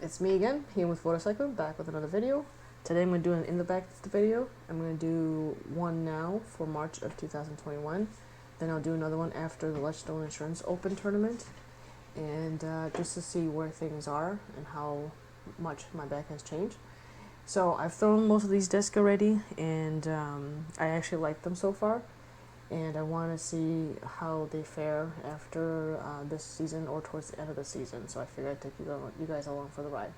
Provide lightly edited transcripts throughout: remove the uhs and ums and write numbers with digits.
It's me again, here with Motorcycle, back with another video. Today I'm going to do an in the back video. I'm going to do one now for March of 2021. Then I'll do another one after the Ledgestone Insurance Open tournament. And just to see where things are and how much my back has changed. So I've thrown most of these discs already, and I actually like them so far. And I want to see how they fare after this season or towards the end of the season. So I figured I'd take you guys along for the ride.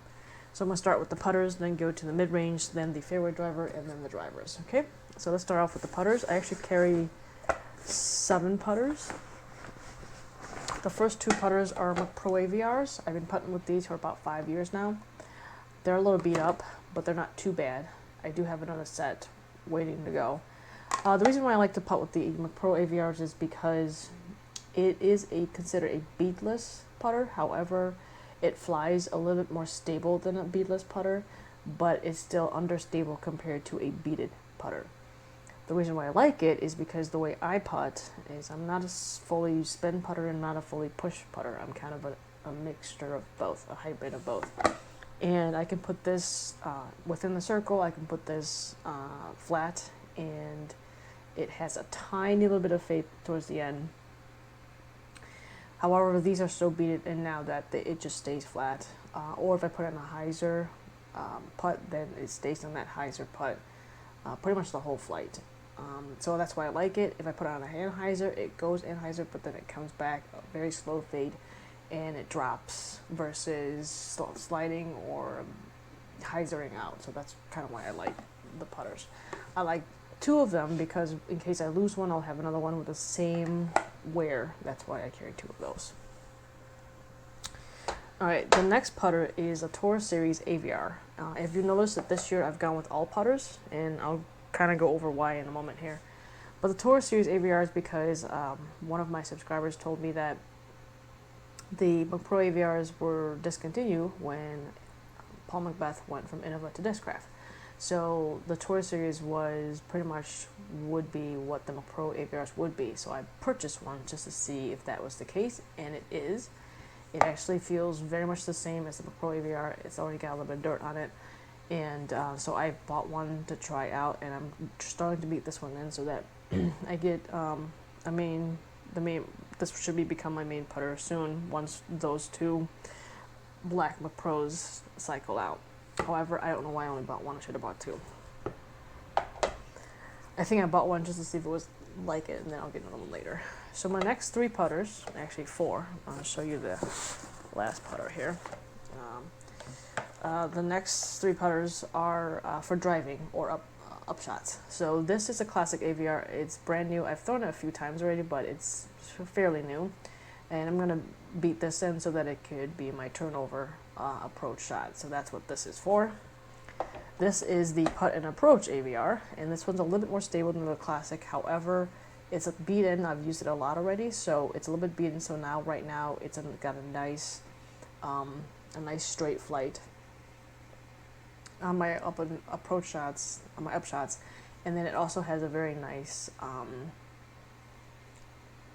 So I'm going to start with the putters, then go to the mid-range, then the fairway driver, and then the drivers. Okay, so let's start off with the putters. I actually carry 7 putters. The first 2 putters are Pro AVRs. I've been putting with these for about 5 years now. They're a little beat up, but they're not too bad. I do have another set waiting to go. The reason why I like to putt with the Pro AVRs is because it is considered a beadless putter. However, it flies a little bit more stable than a beadless putter, but it's still understable compared to a beaded putter. The reason why I like it is because the way I putt is I'm not a fully spin putter and not a fully push putter. I'm kind of a mixture of both, a hybrid of both. And I can put this within the circle, I can put this flat, and it has a tiny little bit of fade towards the end. However, these are so beaded in now that it just stays flat. Or if I put it in a hyzer putt, then it stays on that hyzer putt pretty much the whole flight. So that's why I like it. If I put it on a hand hyzer, it goes in hyzer, but then it comes back a very slow fade and it drops versus sliding or hyzering out. So that's kind of why I like the putters. I like 2 of them because in case I lose one, I'll have another one with the same wear. That's why I carry 2 of those. Alright, the next putter is a Tour Series AVR. If you notice that this year I've gone with all putters, and I'll kind of go over why in a moment here. But the Tour Series AVR is because one of my subscribers told me that the Pro AVRs were discontinued when Paul Macbeth went from Innova to Discraft. So the Tour Series was pretty much would be what the Pro AVRs would be. So I purchased one just to see if that was the case, and it is. It actually feels very much the same as the Pro AVR. It's already got a little bit of dirt on it, and so I bought one to try out, and I'm starting to beat this one in so that I get this should become my main putter soon once those 2 black Pros cycle out. However, I don't know why I only bought one. I should have bought 2. I think I bought one just to see if it was like it, and then I'll get another one later. So my next 3 putters, actually 4, I'll show you the last putter here. The next 3 putters are for driving or up shots. So this is a classic AVR. It's brand new. I've thrown it a few times already, but it's fairly new. And I'm going to beat this in so that it could be my turnover approach shot. So that's what this is for. This is the putt and approach AVR, and this one's a little bit more stable than the classic. However, it's a beat-in. I've used it a lot already, so it's a little bit beaten. So now, right now, it's got a nice straight flight on my approach shots, on my up shots, and then it also has a very nice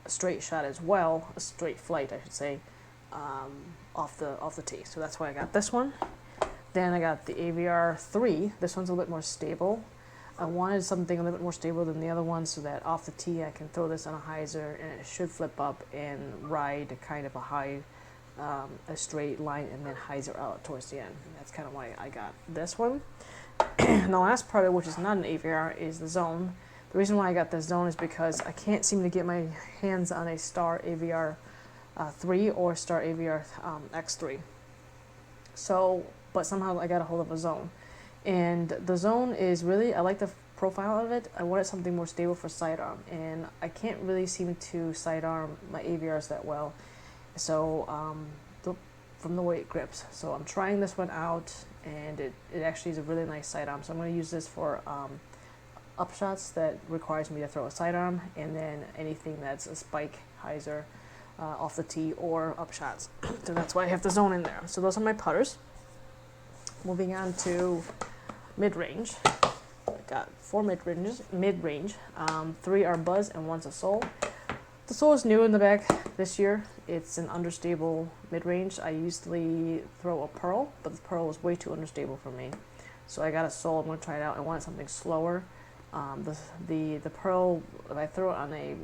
straight shot as well, a straight flight, I should say, off the tee. So that's why I got this one. Then I got the AVR 3. This one's a little bit more stable. I wanted something a little bit more stable than the other one so that off the tee I can throw this on a hyzer and it should flip up and ride kind of a straight line and then hyzer out towards the end. And that's kind of why I got this one. And the last putter, which is not an AVR, is the Zone. The reason why I got the Zone is because I can't seem to get my hands on a Star AVR 3 or Star AVR X3. So, but somehow I got a hold of a Zone. And the Zone is really, I like the profile of it. I wanted something more stable for sidearm, and I can't really seem to sidearm my AVRs that well. So, from the way it grips. So I'm trying this one out, and it actually is a really nice sidearm. So I'm going to use this for up shots that requires me to throw a sidearm, and then anything that's a spike hyzer off the tee or up shots. So that's why I have the Zone in there. So those are my putters. Moving on to mid-range. I got 4 mid-range. 3 are Buzz and 1's a Soul. The sole is new in the bag this year. It's an understable mid-range. I usually throw a pearl, but the pearl was way too understable for me. So I got a sole. I'm going to try it out. I wanted something slower. The pearl, if I throw it on a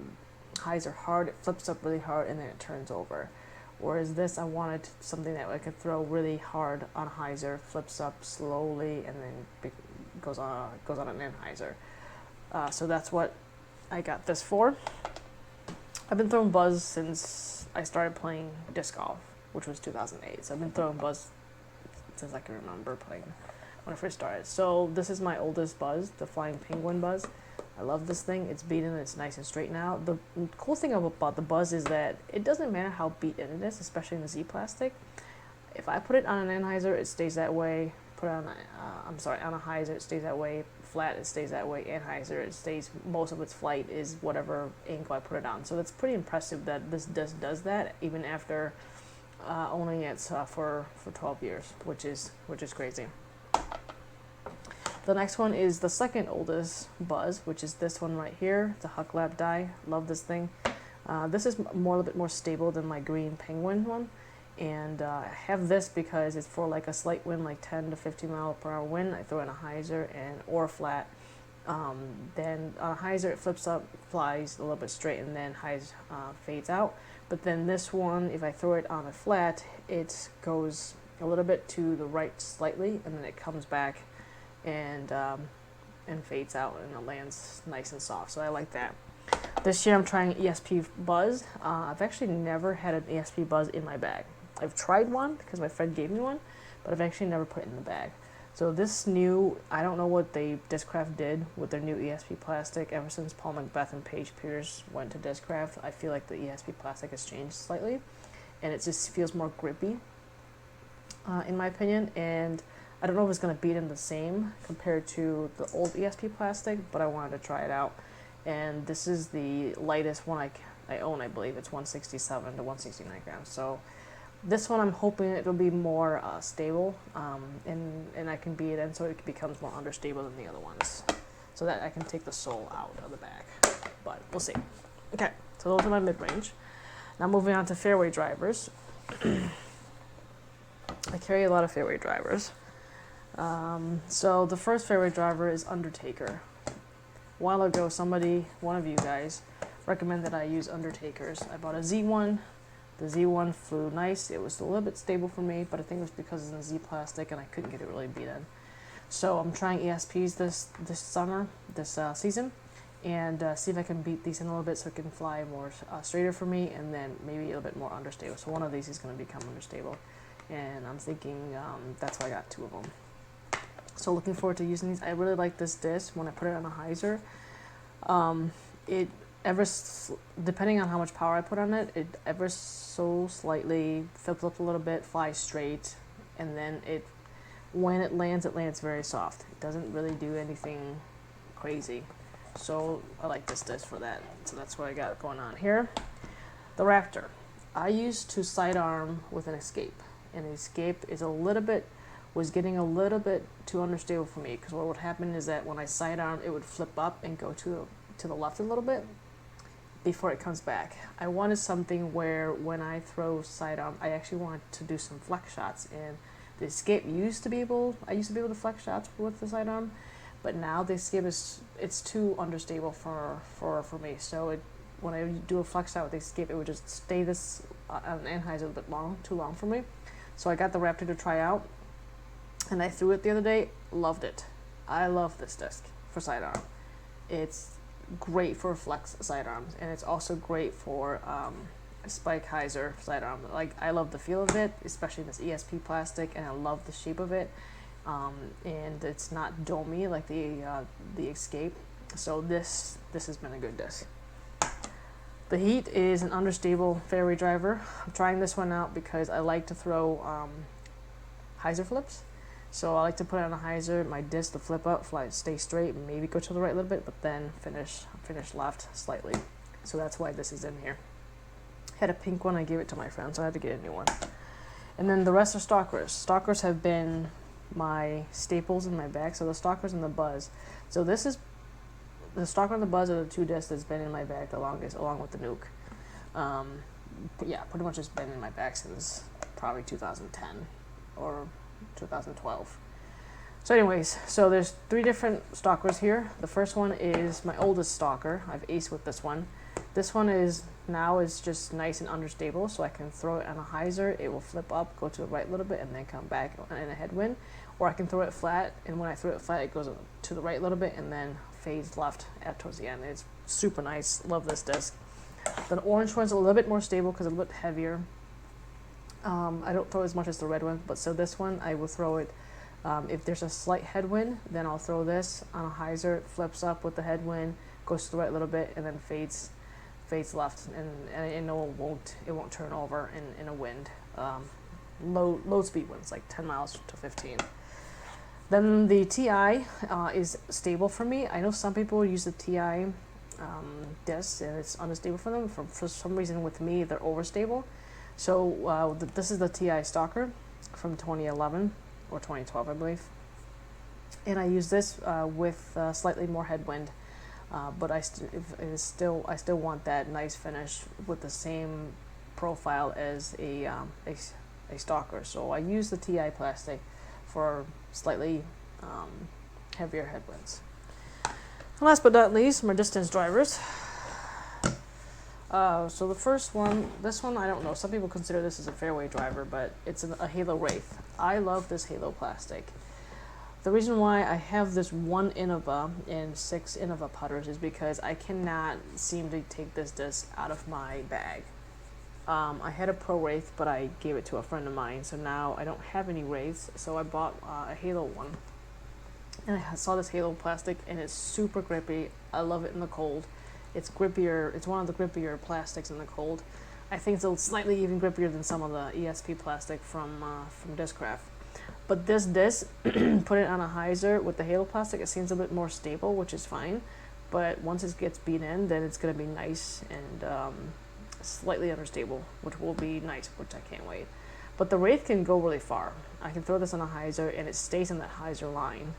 hyzer hard, it flips up really hard and then it turns over. Whereas this, I wanted something that I could throw really hard on a hyzer, flips up slowly, and then goes on an in hyzer. So that's what I got this for. I've been throwing buzz since I started playing disc golf, which was 2008. So I've been throwing buzz since I can remember playing when I first started. So this is my oldest buzz, the Flying Penguin buzz. I love this thing. It's beaten, it's nice and straight now. The cool thing about the buzz is that it doesn't matter how beaten it is, especially in the Z plastic. If I put it on an anhyzer, it stays that way. Put it on on a hyzer, it stays that way. Flat, it stays that way. Anhyzer, it stays, most of its flight is whatever angle I put it on. So that's pretty impressive that this disc does that, even after owning it for 12 years, which is crazy. The next one is the second oldest buzz, which is this one right here. It's a Huck Lab die. Love this thing. This is a little bit more stable than my green penguin one. And I have this because it's for like a slight wind, like 10 to 15 mile per hour wind. I throw in a hyzer or flat. Then on a hyzer it flips up, flies a little bit straight, and then fades out. But then this one, if I throw it on a flat, it goes a little bit to the right slightly, and then it comes back and fades out, and it lands nice and soft. So I like that. This year I'm trying ESP Buzz. I've actually never had an ESP Buzz in my bag. I've tried one because my friend gave me one, but I've actually never put it in the bag. So this new, I don't know what Discraft did with their new ESP plastic. Ever since Paul Macbeth and Paige Pierce went to Discraft, I feel like the ESP plastic has changed slightly, and it just feels more grippy, in my opinion. And I don't know if it's going to beat in the same compared to the old ESP plastic, but I wanted to try it out. And this is the lightest one I own, I believe. It's 167 to 169 grams. So this one I'm hoping it'll be more stable, and I can beat it in so it becomes more understable than the other ones, so that I can take the sole out of the bag. But we'll see. Okay, so those are my mid-range. Now moving on to Fairway Drivers. I carry a lot of Fairway Drivers. So the first Fairway Driver is Undertaker. A while ago, one of you guys, recommended I use Undertakers. I bought a Z1. The Z1 flew nice. It was a little bit stable for me, but I think it was because it's in the Z plastic and I couldn't get it really beat in. So I'm trying ESPs this season, and see if I can beat these in a little bit so it can fly more straighter for me, and then maybe a little bit more understable. So one of these is going to become understable, and I'm thinking that's why I got two of them. So looking forward to using these. I really like this disc when I put it on a hyzer. Depending on how much power I put on it, it ever so slightly flips up a little bit, flies straight, and then when it lands very soft. It doesn't really do anything crazy. So I like this disc for that. So that's what I got going on here. The Raptor. I used to sidearm with an Escape, and the Escape was getting a little bit too understable for me, because what would happen is that when I sidearm, it would flip up and go to the left a little bit before it comes back. I wanted something where when I throw sidearm, I actually wanted to do some flex shots, and the Escape I used to be able to flex shots with the sidearm, but now the Escape it's too understable for me. So when I do a flex shot with the Escape, it would just stay this on an anhyzer a bit too long for me. So I got the Raptor to try out, and I threw it the other day. Loved it. I love this disc for sidearm. It's great for flex sidearms, and it's also great for spike hyzer sidearm. Like, I love the feel of it, especially this ESP plastic, and I love the shape of it. And it's not domey like the Escape. So this has been a good disc. The Heat is an understable Fairway Driver. I'm trying this one out because I like to throw hyzer flips. So I like to put it on a hyzer, my disc to flip up, stay straight, maybe go to the right a little bit, but then finish left slightly. So that's why this is in here. Had a pink one, I gave it to my friend, so I had to get a new one. And then the rest are Stalkers. Stalkers have been my staples in my bag, so the Stalkers and the Buzz. So this is, the Stalker and the Buzz are the two discs that's been in my bag the longest, along with the Nuke. Yeah, pretty much just been in my bag since probably 2010 or 2012. So anyways, so there's 3 different stalkers here. The first one is my oldest stalker. I've aced with this one. This one is just nice and understable, so I can throw it on a hyzer. It will flip up, go to the right a little bit, and then come back in a headwind. Or I can throw it flat, and when I throw it flat, it goes to the right a little bit and then fades left towards the end. It's super nice. Love this disc. The orange one's a little bit more stable because it's a little bit heavier. I don't throw as much as the red one, but so this one I will throw it. If there's a slight headwind, then I'll throw this on a hyzer. It flips up with the headwind, goes to the right a little bit, and then fades left, and it won't turn over in a wind. Low speed winds, like 10 miles to 15. Then the TI is stable for me. I know some people use the TI disc and it's unstable for them. For some reason with me, they're overstable. So this is the TI Stalker from 2011 or 2012, I believe. And I use this with slightly more headwind, but I still want that nice finish with the same profile as a Stalker. So I use the TI plastic for slightly heavier headwinds. And last but not least, my distance drivers. So the first one, this one, I don't know. Some people consider this as a fairway driver, but it's a Halo Wraith. I love this Halo plastic. The reason why I have this 1 Innova and 6 Innova putters is because I cannot seem to take this disc out of my bag. I had a Pro Wraith, but I gave it to a friend of mine, so now I don't have any Wraiths, so I bought a Halo one. And I saw this Halo plastic, and it's super grippy. I love it in the cold. It's grippier. It's one of the grippier plastics in the cold. I think it's slightly even grippier than some of the ESP plastic from Discraft. But this disc, put it on a hyzer with the Halo plastic, it seems a bit more stable, which is fine. But once it gets beat in, then it's going to be nice and slightly understable, which will be nice, which I can't wait. But the Wraith can go really far. I can throw this on a hyzer and it stays in that hyzer line.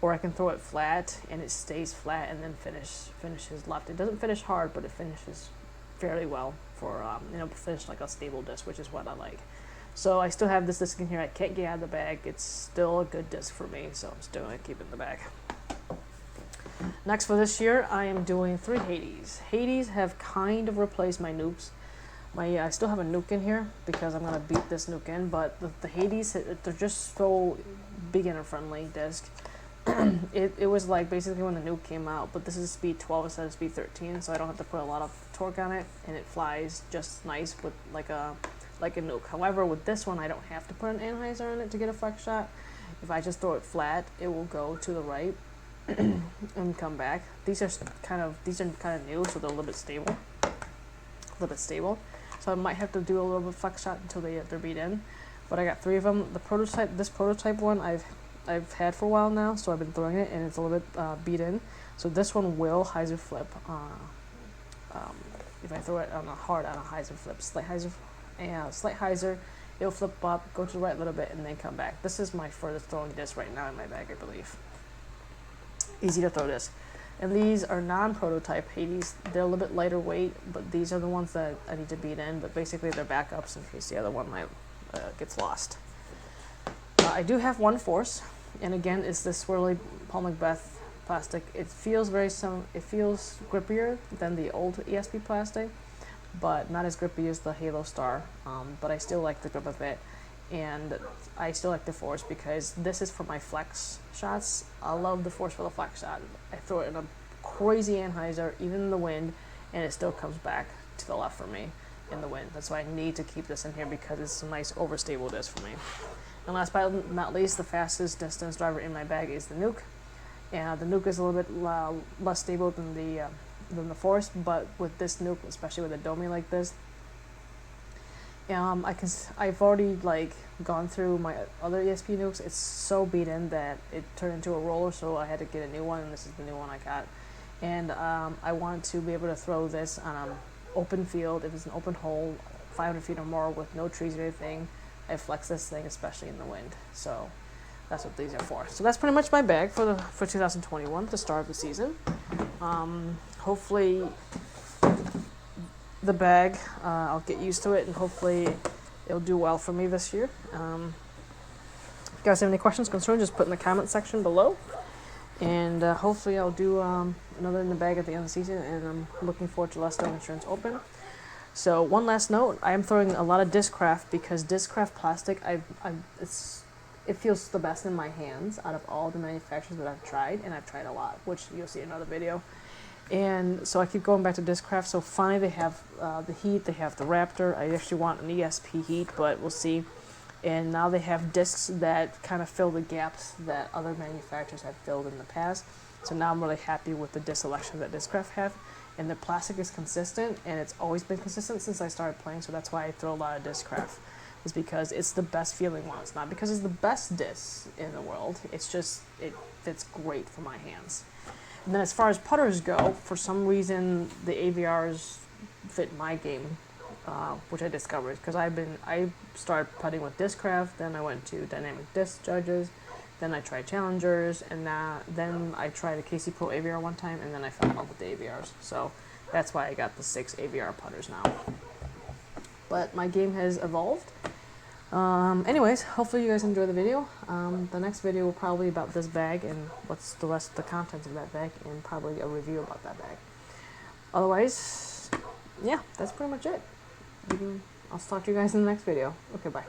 Or I can throw it flat and it stays flat and then finishes left. It doesn't finish hard, but it finishes fairly well for finish like a stable disc, which is what I like. So I still have this disc in here. I can't get out of the bag. It's still a good disc for me, so I'm still gonna keep it in the bag. Next for this year, I am doing 3 Hades. Hades have kind of replaced my nukes. I still have a nuke in here because I'm gonna beat this nuke in, but the Hades, they're just so beginner friendly disc. It was like basically when the nuke came out, but this is speed 12 instead of speed 13, so I don't have to put a lot of torque on it, and it flies just nice with like a nuke. However, with this one, I don't have to put an anhyzer on it to get a flex shot. If I just throw it flat, it will go to the right and come back. These are kind of new, so they're a little bit stable. So I might have to do a little bit of flex shot until they're beat in. But I got 3 of them. This prototype one, I've had for a while now, so I've been throwing it, and it's a little bit beat in. So this one will hyzer flip. If I throw it on a hyzer flip, slight hyzer, it'll flip up, go to the right a little bit, and then come back. This is my furthest throwing disc right now in my bag, I believe. Easy to throw disc. And these are non-prototype Hades. They're a little bit lighter weight, but these are the ones that I need to beat in. But basically, they're backups in case the other one gets lost. I do have one Force, and again, it's this swirly Paul Macbeth plastic. It feels grippier than the old ESP plastic, but not as grippy as the Halo Star. But I still like the grip of it, and I still like the Force because this is for my flex shots. I love the Force for the flex shot. I throw it in a crazy anhyzer, even in the wind, and it still comes back to the left for me in the wind. That's why I need to keep this in here because it's a nice overstable disc for me. And last but not least, the fastest distance driver in my bag is the Nuke. And the Nuke is a little bit less stable than the Force, but with this Nuke, especially with a dummy like this, I've already gone through my other ESP nukes. It's so beaten that it turned into a roller, so I had to get a new one, and this is the new one I got. And I want to be able to throw this on an open field. If it's an open hole, 500 feet or more with no trees or anything, I flex this thing, especially in the wind. So that's what these are for. So that's pretty much my bag for 2021, the start of the season. Hopefully the bag. I'll get used to it, and hopefully it'll do well for me this year. If you guys have any questions, concerns, just put in the comment section below. And hopefully I'll do another in the bag at the end of the season, and I'm looking forward to Ledgestone Insurance Open. So one last note, I am throwing a lot of Discraft because Discraft plastic, it feels the best in my hands out of all the manufacturers that I've tried, and I've tried a lot, which you'll see in another video. And so I keep going back to Discraft. So finally they have the Heat, they have the Raptor. I actually want an ESP Heat, but we'll see. And now they have discs that kind of fill the gaps that other manufacturers have filled in the past. So now I'm really happy with the disc selection that Discraft have. And the plastic is consistent, and it's always been consistent since I started playing, so that's why I throw a lot of Discraft. Is because it's the best feeling one. It's not because it's the best disc in the world. It's just, it fits great for my hands. And then as far as putters go, for some reason the AVRs fit my game, which I discovered because I started putting with Discraft, then I went to Dynamic Disc Judges, then I tried Challengers, and then I tried a Casey Pro AVR one time, and then I fell in love with the AVRs. So that's why I got the 6 AVR putters now. But my game has evolved. Anyways, hopefully you guys enjoy the video. The next video will probably be about this bag and what's the rest of the contents of that bag, and probably a review about that bag. Otherwise, yeah, that's pretty much it. I'll talk to you guys in the next video. Okay, bye.